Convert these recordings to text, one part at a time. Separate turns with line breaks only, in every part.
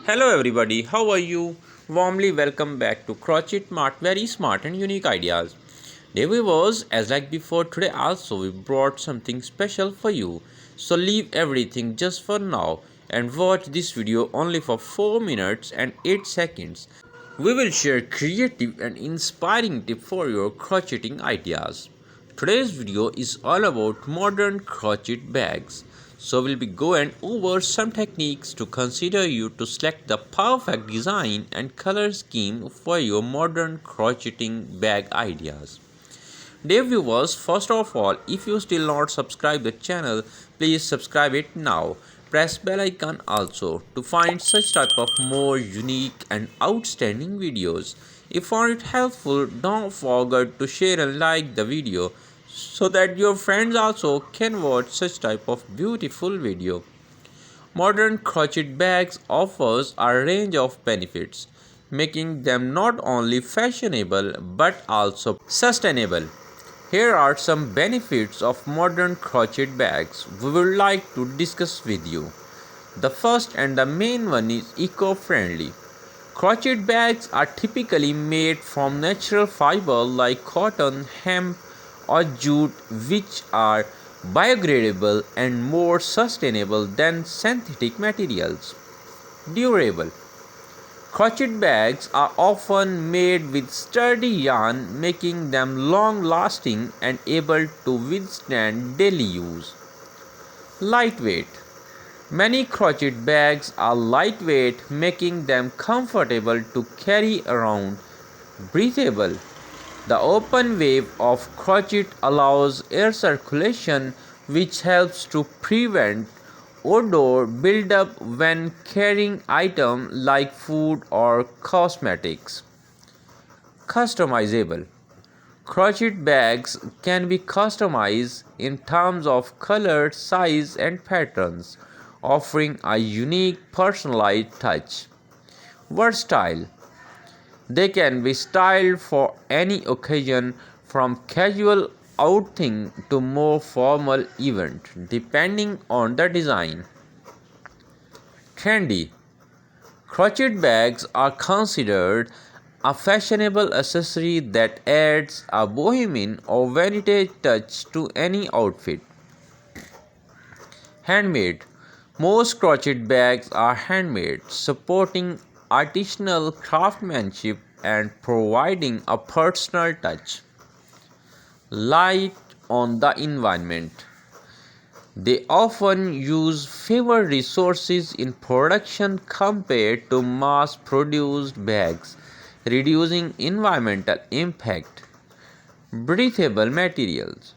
Hello everybody, how are you? Warmly welcome back to Crochet Smart, very smart and unique ideas. Dear viewers, as like before, today also we brought something special for you. So leave everything just for now and watch this video only for 4 minutes and 8 seconds. We will share creative and inspiring tips for your crocheting ideas. Today's video is all about modern crochet bags. So we'll be going over some techniques to consider you to select the perfect design and color scheme for your modern crocheting bag ideas. Dear viewers, first of all, if you still not subscribe the channel, please subscribe it now. Press bell icon also to find such type of more unique and outstanding videos. If you found it helpful, don't forget to share and like the video so that your friends also can watch such type of beautiful video. Modern crochet bags offers a range of benefits, making them not only fashionable but also sustainable. Here are some benefits of modern crochet bags we would like to discuss with you. The first and the main one is eco-friendly. Crochet bags are typically made from natural fiber like cotton, hemp, or jute, which are biodegradable and more sustainable than synthetic materials. Durable. Crochet bags are often made with sturdy yarn, making them long-lasting and able to withstand daily use. Lightweight. Many crochet bags are lightweight, making them comfortable to carry around. Breathable. The open wave of crochet allows air circulation, which helps to prevent odor buildup when carrying items like food or cosmetics. Customizable. Crochet bags can be customized in terms of color, size, and patterns, offering a unique personalized touch. Versatile. They can be styled for any occasion from casual outing to more formal event, depending on the design. Trendy. Crochet bags are considered a fashionable accessory that adds a bohemian or vintage touch to any outfit. Handmade. Most crochet bags are handmade, supporting artisanal craftsmanship and providing a personal touch. Light on the environment. They often use fewer resources in production compared to mass-produced bags, reducing environmental impact. Breathable materials.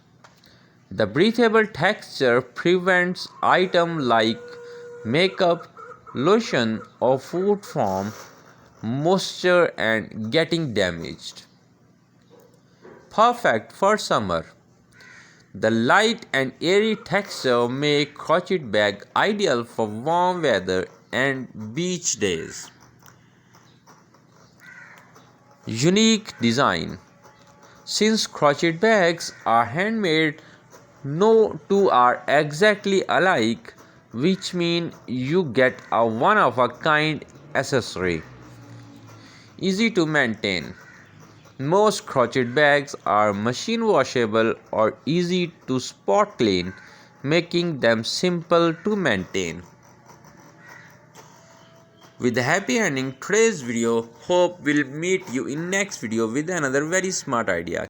The breathable texture prevents items like makeup, lotion, or food from moisture and getting damaged. Perfect for summer. The light and airy texture make crochet bag ideal for warm weather and beach days. Unique design. Since crochet bags are handmade, no two are exactly alike, which means you get a one-of-a-kind accessory. Easy to maintain. Most crochet bags are machine washable or easy to spot clean, making them simple to maintain. With a happy ending today's video, hope we'll meet you in next video with another very smart idea.